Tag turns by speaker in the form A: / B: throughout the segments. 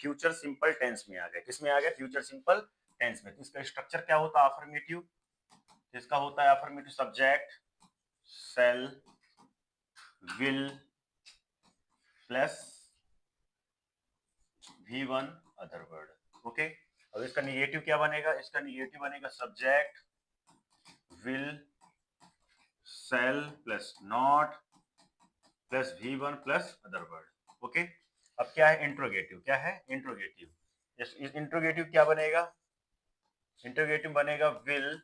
A: Future simple tense में आ गए। किसमें आ गए? फ्यूचर सिंपल टेंस में। तो इसका स्ट्रक्चर क्या होता है? अफर्मेटिव। इसका होता है affirmative subject shell will plus V1 other word. Okay, अब इसका निगेटिव क्या बनेगा? इसका निगेटिव बनेगा subject will shell plus not plus V1 plus other word. Okay, अब क्या है? इंट्रोगेटिव। क्या है? इंट्रोगेटिव। इस इंट्रोगेटिव क्या बनेगा? इंट्रोगेटिव बनेगा will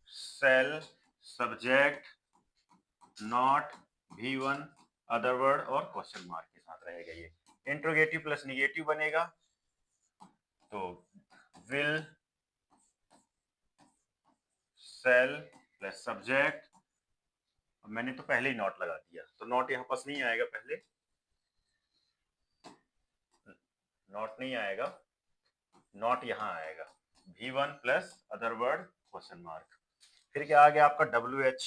A: shell subject not V1 other word और क्वेश्चन मार्क के साथ रहेगा। ये इंट्रोगेटिव प्लस निगेटिव बनेगा तो विल शैल प्लस सब्जेक्ट। मैंने तो पहले ही नॉट लगा दिया तो नॉट यहां पास नहीं आएगा, पहले नॉट नहीं आएगा, नॉट यहां आएगा V1 plus other word question mark. फिर क्या आ गया आपका? WH।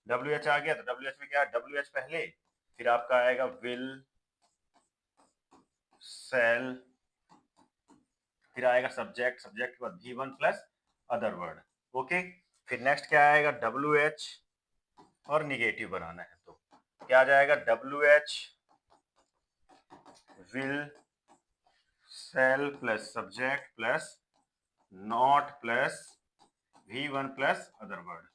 A: WH आ गया तो WH में क्या है? WH पहले, फिर आपका आएगा विल शैल, फिर आएगा सब्जेक्ट, सब्जेक्ट के बाद V1 plus other word. Okay, फिर नेक्स्ट क्या आएगा? WH और निगेटिव बनाना है तो क्या आ जाएगा? WH will shell plus subject plus not plus V1 plus other word.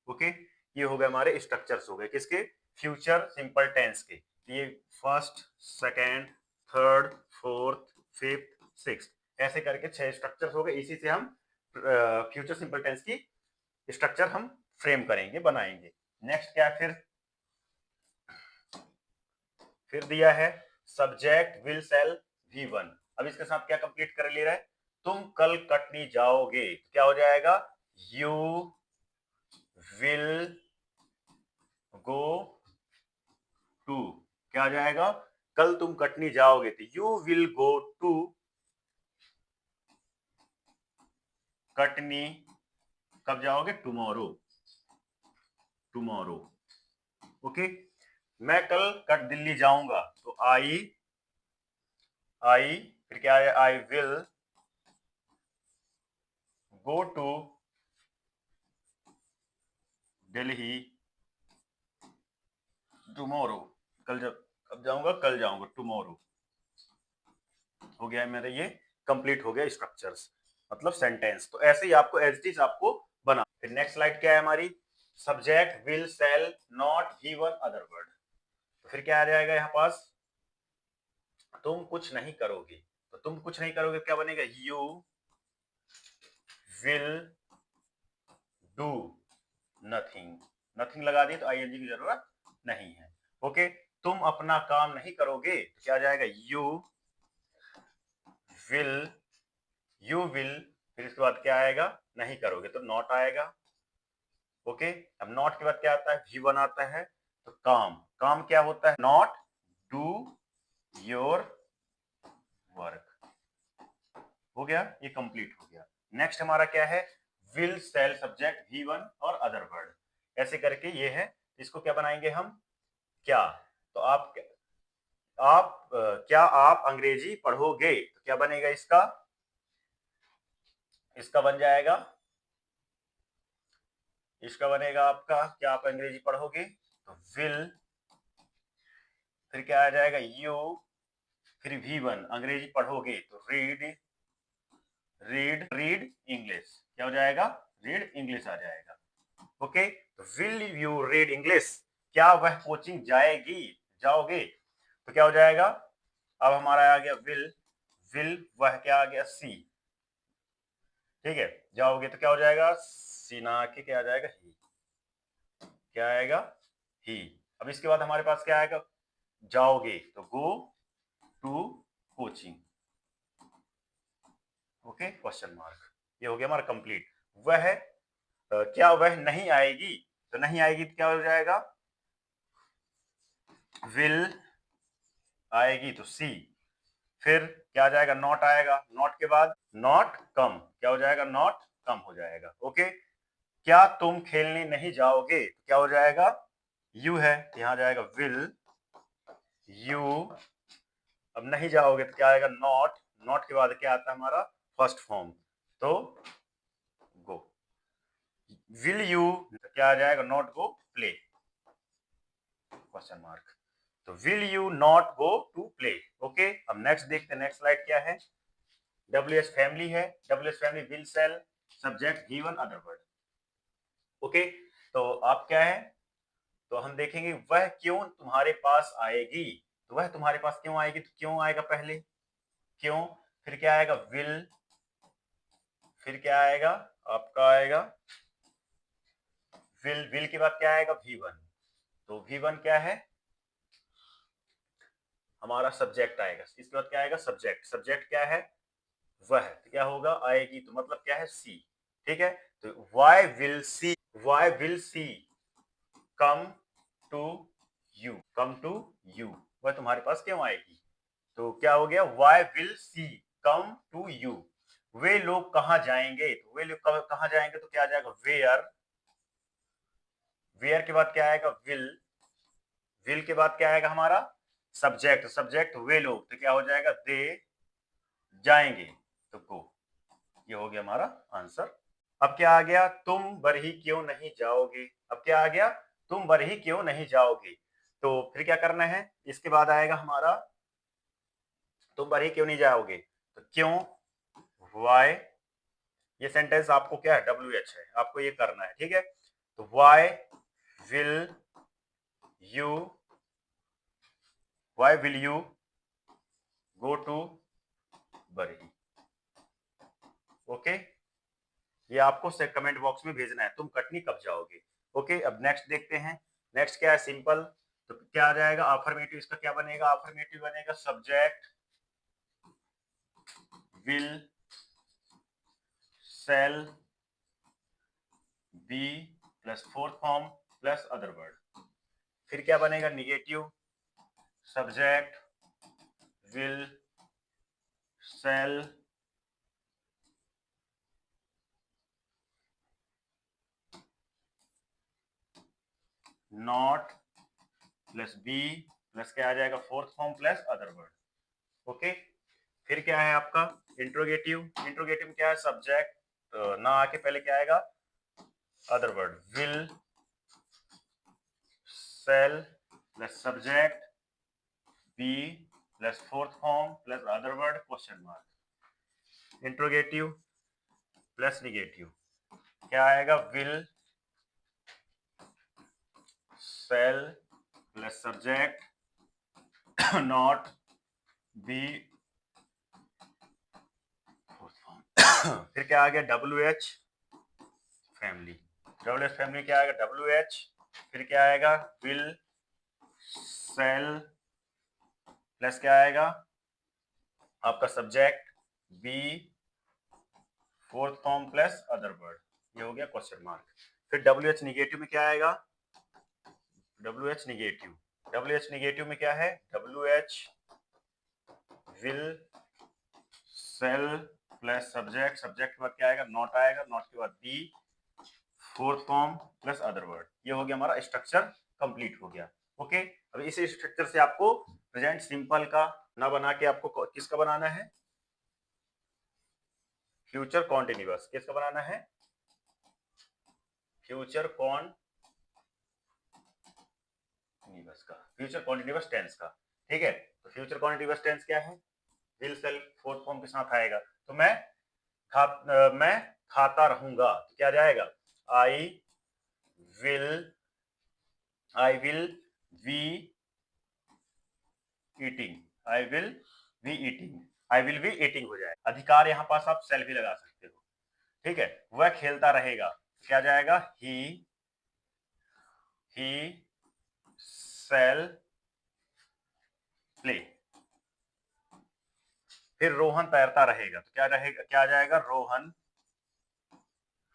A: Okay, ये हो गए हमारे स्ट्रक्चर्स हो गए किसके? फ्यूचर सिंपल टेंस के। ये first, second, third, fourth, fifth, sixth, ऐसे करके 6 स्ट्रक्चर्स हो गए। इसी से हम फ्यूचर सिंपल टेंस की स्ट्रक्चर हम फ्रेम करेंगे, बनाएंगे। नेक्स्ट क्या है? फिर दिया है सब्जेक्ट विल शैल V1। अब इसके साथ क्या कंप्लीट कर ले रहा है? तुम कल कटनी जाओगे, क्या हो जाएगा? You will go to. क्या आ जाएगा? कल तुम कटनी जाओगे तो you will go to Katni. कब जाओगे? टुमारो। टुमारो। ओके, मैं कल दिल्ली जाऊंगा तो आई फिर क्या है? I will go to Delhi tomorrow. कब जाऊंगा? कल जाऊंगा, टुमारो। हो गया है मेरा, ये कंप्लीट हो गया स्ट्रक्चर्स, मतलब सेंटेंस। तो ऐसे ही आपको एज इट इज आपको बना। फिर नेक्स्ट स्लाइड क्या है हमारी? Subject will shall not V1 other word. तो फिर क्या आ जाएगा यहाँ पास? तुम कुछ नहीं करोगे, तो तुम कुछ नहीं करोगे क्या बनेगा? You will do nothing. Nothing लगा दिए तो आईएनजी की जरूरत नहीं है। ओके, तुम अपना काम नहीं करोगे तो क्या आ जाएगा? विल यू विल, फिर इसके बाद क्या आएगा? नहीं करोगे तो नॉट आएगा। ओके, अब नॉट के बाद क्या आता है? V1 आता है। तो काम, काम क्या होता है? Not do your work. हो गया, ये कंप्लीट हो गया। नेक्स्ट हमारा क्या है? विल शैल सब्जेक्ट V1 और अदर वर्ड। ऐसे करके ये है। इसको क्या बनाएंगे हम? क्या, तो क्या आप अंग्रेजी पढ़ोगे तो क्या बनेगा इसका? इसका बन जाएगा, इसका बनेगा आपका क्या आप अंग्रेजी पढ़ोगे? तो विल, फिर क्या आ जाएगा? यू, फिर V1 अंग्रेजी पढ़ोगे तो रीड, रीड इंग्लिश। क्या हो जाएगा? रीड इंग्लिश आ जाएगा। ओके, तो विल यू रीड इंग्लिश, क्या वह कोचिंग जाएगी, जाओगे? तो क्या हो जाएगा? अब हमारा आ गया विल वह क्या आ गया? सी। ठीक है, जाओगे तो क्या हो जाएगा? सीना के क्या आ जाएगा? ही। क्या आएगा? ही। अब इसके बाद हमारे पास क्या आएगा? जाओगे तो go to coaching. Okay, question mark. ये हो गया हमारा कंप्लीट। वह क्या वह नहीं आएगी? तो नहीं आएगी तो क्या हो जाएगा? विल आएगी तो सी। फिर क्या आ जाएगा? नॉट आएगा। नॉट के बाद नॉट कम, क्या हो जाएगा? नॉट कम हो जाएगा। ओके, क्या तुम खेलने नहीं जाओगे तो क्या हो जाएगा? यू है, यहां जाएगा विल यू अब नहीं जाओगे तो क्या आएगा, नॉट, नॉट के बाद क्या आता है हमारा फर्स्ट फॉर्म, तो गो। विल यू, क्या आ जाएगा, not go play, question mark. तो will you not go to play. Okay, अब नेक्स्ट देखते हैं, नेक्स्ट स्लाइड क्या है, WH फैमिली है, WH family will shall, subject given other word. Okay, तो आप क्या है, तो हम देखेंगे वह क्यों तुम्हारे पास आएगी, तो वह तुम्हारे पास क्यों आएगी, तो क्यों आएगा पहले, क्यों, फिर क्या आएगा विल, फिर क्या आएगा आपका आएगा विल के बाद क्या आएगा V1, तो V1 क्या है हमारा सब्जेक्ट आएगा, इसके बाद क्या आएगा सब्जेक्ट, सब्जेक्ट क्या है वह, तो क्या होगा आएगी, तो मतलब क्या है सी, ठीक है, तो why will she come to you, come to you, वह तुम्हारे पास क्यों आएगी, तो क्या हो गया why will she come to you, वे लोग कहां जाएंगे, तो वे लोग कहां जाएंगे, तो क्या आ जाएगा वेयर, वेयर के बाद क्या आएगा विल, विल के बाद क्या आएगा हमारा सब्जेक्ट, सब्जेक्ट वे लोग, तो क्या हो जाएगा दे जाएंगे, तो गो, ये हो गया हमारा आंसर। अब क्या आ गया, तुम बरही क्यों नहीं जाओगे, अब क्या आ गया तुम बरही क्यों नहीं जाओगे, तो फिर क्या करना है, इसके बाद आएगा हमारा तुम बरही क्यों नहीं जाओगे, तो क्यों, वाई, ये सेंटेंस आपको क्या है WH है, आपको ये करना है, ठीक है, तो why will you, why will you go to Barhi. Okay, ये आपको से कमेंट बॉक्स में भेजना है, तुम कटनी कब जाओगे। ओके, अब नेक्स्ट देखते हैं, नेक्स्ट क्या है सिंपल, तो क्या आ जाएगा अफर्मेटिव, इसका क्या बनेगा, अफर्मेटिव बनेगा subject will shall be plus fourth form plus other word, फिर क्या बनेगा negative, subject will shall not plus be plus क्या आ जाएगा fourth form plus other word. Okay, फिर क्या है आपका इंट्रोगेटिव, इंट्रोगेटिव में क्या है सब्जेक्ट ना आके पहले क्या आएगा other word, will shall plus subject be plus fourth form plus other word question mark, interrogative plus negative, क्या आएगा will shall plus subject not be fourth form फिर क्या आ गया WH फैमिली, WH फैमिली क्या आएगा WH, फिर क्या आएगा विल सेल प्लस क्या आएगा आपका subject be fourth form plus other word, ये हो गया क्वेश्चन मार्क। फिर WH निगेटिव में क्या आएगा WH निगेटिव, WH निगेटिव में क्या है WH will shall plus subject, subject के बाद क्या आएगा नॉट आएगा, नॉट के बाद be fourth form plus other word, ये हो गया हमारा स्ट्रक्चर कंप्लीट हो गया। ओके, अब इस स्ट्रक्चर से आपको प्रेजेंट सिंपल का ना बना के आपको किसका बनाना है फ्यूचर कॉन्टिन्यूअस, किसका बनाना है फ्यूचर कॉन्टिन्यूअस का, फ्यूचर कॉन्टिन्यूअस टेंस का, ठीक है, तो फ्यूचर कॉन्टिन्यूअस टेंस क्या है विल सेल फोर्थ फॉर्म के साथ आएगा, तो मैं खाता रहूंगा, तो क्या जाएगा I will, I will be eating, I will be eating, I will be eating हो जाए, अधिकार यहाँ पास आप सेल भी लगा सकते हो, ठीक है, वह खेलता रहेगा, क्या जाएगा ही सेल प्ले, फिर रोहन तैरता रहेगा, तो क्या रहेगा क्या जाएगा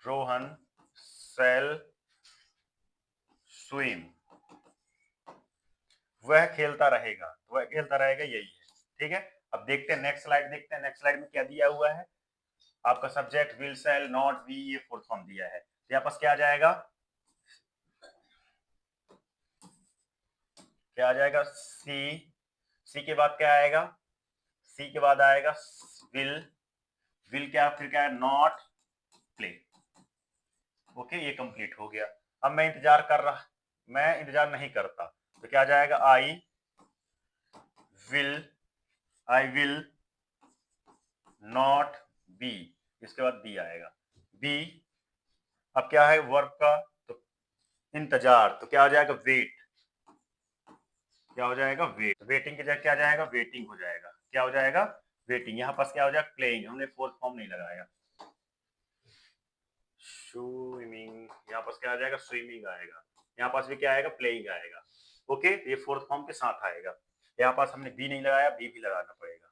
A: रोहन सेल स्विम, वह खेलता रहेगा, वह खेलता रहेगा यही है, ठीक है। अब देखते हैं नेक्स्ट स्लाइड, देखते हैं नेक्स्ट स्लाइड में क्या दिया हुआ है, आपका subject will shall not be ये फोर्थ फॉर्म दिया है, तो यहाँ पास क्या आ जाएगा क्या आ जाएगा सी, सी के बाद क्या आएगा सी के बाद आएगा विल, विल क्या, फिर क्या है, नॉट प्ले। ओके, ये कंप्लीट हो गया। अब मैं इंतजार नहीं करता, तो क्या आ जाएगा, आई विल नॉट बी, इसके बाद बी आएगा, बी। अब क्या है वर्ब का, तो इंतजार, तो क्या हो जाएगा, वेट, क्या हो जाएगा, वेट। वेटिंग की जगह क्या जाएगा, वेटिंग हो जाएगा, क्या हो जाएगा, वेटिंग। यहाँ पास क्या हो जाएगा, प्लेइंग, हमने फोर्थ फॉर्म नहीं लगाया। स्विमिंग, यहाँ पास क्या आ जाएगा, स्विमिंग आएगा, यहाँ पास भी क्या आएगा, प्लेइंग आएगा। ओके, ये फोर्थ फॉर्म के साथ आएगा। यहाँ पास हमने बी नहीं लगाया, बी भी लगाना पड़ेगा।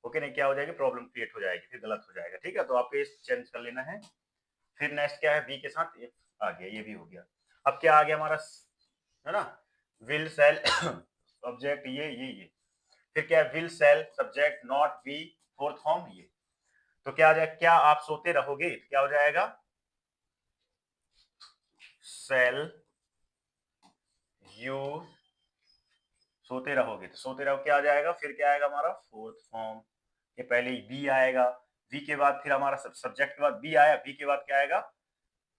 A: ओके, नहीं क्या हो जाएगी, प्रॉब्लम क्रिएट हो जाएगी, फिर गलत हो जाएगा। ठीक है, तो आपको इस चेंज कर लेना है। फिर नेक्स्ट क्या है, बी के साथ इफ आ गया, ये भी हो गया। अब क्या आ गया हमारा, है ना, विल सेल सब्जेक्ट, ये फिर क्या है, will shall subject not be fourth form, ये। तो क्या आ जाएगा, क्या आप सोते रहोगे, तो क्या हो जाएगा, सेल यू सोते रहोगे, तो सोते रहो क्या आ जाएगा, फिर क्या आएगा हमारा फोर्थ फॉर्म। ये पहले बी आएगा, बी के बाद फिर हमारा सब्जेक्ट के बाद बी आया, बी के बाद क्या आएगा,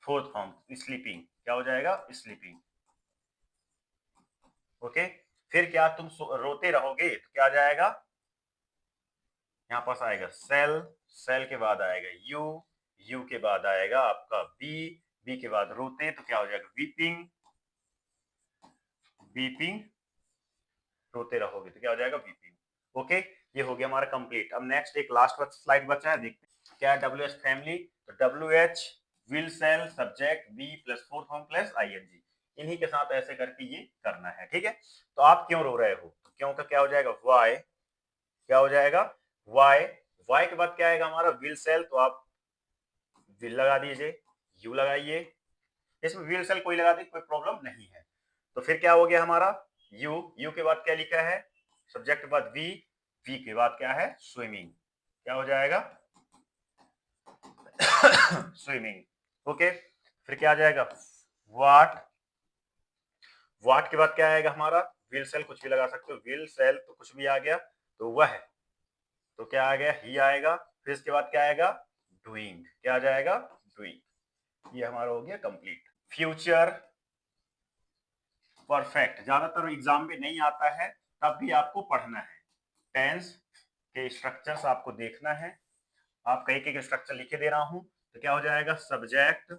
A: फोर्थ फॉर्म स्लीपिंग, क्या हो जाएगा, स्लीपिंग। ओके, फिर क्या तुम रोते रहोगे, तो क्या आ जाएगा, यहाँ पास आएगा सेल, सेल के बाद आएगा यू, यू के बाद आएगा आपका बी, बी के बाद रोते, तो क्या हो जाएगा, वीपिंग, वीपिंग, रोते रहोगे, तो क्या हो जाएगा, वीपिंग। ओके, ये हो गया हमारा कंप्लीट। अब नेक्स्ट एक लास्ट स्लाइड बचा है, देखते हैं क्या है, डब्ल्यू एच फैमिली। तो W H will shall subject be plus fourth form plus ING, इन्हीं के साथ ऐसे करके ये करना है। ठीक है, तो आप क्यों रो रहे हो, तो क्यों का क्या हो जाएगा, वाई, क्या हो जाएगा, वाई, वाई के बाद क्या आएगा हमारा, विल सेल, तो आप विल लगा दीजिए, यू लगाइए, इसमें विल सेल कोई लगा दे, कोई प्रॉब्लम नहीं है। तो फिर क्या हो गया हमारा, यू, यू के बाद क्या लिखा है, सब्जेक्ट के बाद वी, वी के बाद क्या है, स्विमिंग, क्या हो जाएगा स्विमिंग। ओके, फिर क्या आ जाएगा, वाट, वाट के बाद क्या आएगा हमारा, विल सेल, कुछ भी लगा सकते हो, विल सेल तो कुछ भी आ गया, तो वह है, तो क्या आ गया, ही आएगा। फिर इसके बाद क्या आएगा, डूइंग, क्या आ जाएगा, डूइंग। ये हमारा हो गया कंप्लीट। फ्यूचर परफेक्ट ज्यादातर एग्जाम में नहीं आता है, तब भी आपको पढ़ना है। टेंस के स्ट्रक्चर्स आपको देखना है। आप कई कई स्ट्रक्चर लिखे दे रहा हूं, तो क्या हो जाएगा, सब्जेक्ट,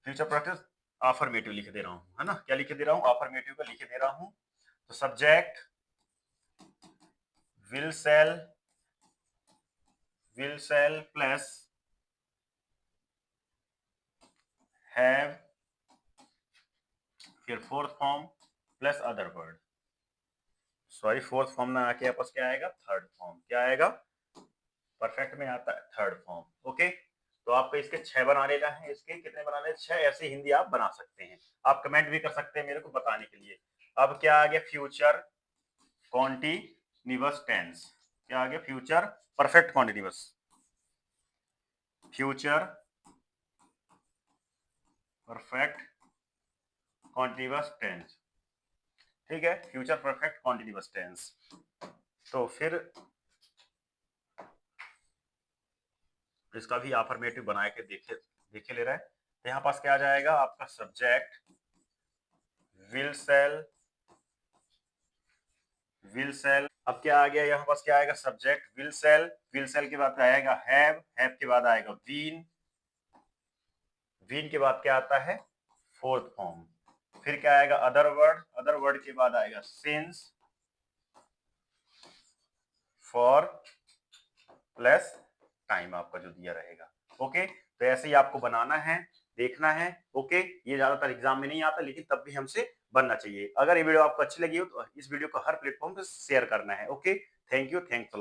A: फ्यूचर परफेक्ट अफर्मेटिव लिख दे रहा हूं, है ना, क्या लिखे दे रहा हूं, अफर्मेटिव का लिखे दे रहा हूं। तो subject will shall plus have, फिर fourth form plus other word, sorry fourth form ना आके आपस क्या आएगा, थर्ड फॉर्म, क्या आएगा, परफेक्ट में आता है थर्ड फॉर्म। ओके, तो आपको इसके 6 बना लेना है, इसके कितने बनाने, 6, ऐसे हिंदी आप बना सकते हैं। आप कमेंट भी कर सकते हैं मेरे को बताने के लिए। अब क्या आ गया, फ्यूचर कॉन्टिन्यूअस टेंस, क्या आ गया, future perfect continuous, future perfect continuous tense. ठीक है, फ्यूचर परफेक्ट कॉन्टिन्यूअस टेंस। तो फिर इसका भी अफर्मेटिव बना के देखे ले रहा है। तो यहाँ पास क्या आ जाएगा आपका, सब्जेक्ट विल सेल, अब क्या आ गया यहाँ पास, क्या आएगा, सब्जेक्ट विल सेल के बाद आएगा हैव के बाद आएगा बीन, बीन के बाद क्या आता है, फोर्थ फॉर्म। फिर क्या आएगा, अदर वर्ड के बाद आएगा सिंस, फॉर प्लस टाइम आपका जो दिया रहेगा। ओके, तो ऐसे ही आपको बनाना है, देखना है। ओके, ये ज्यादातर एग्जाम में नहीं आता, लेकिन तब भी हमसे बनना चाहिए। अगर ये वीडियो आपको अच्छी लगी हो तो इस वीडियो को हर प्लेटफॉर्म पे शेयर करना है। Okay, thank you, thanks.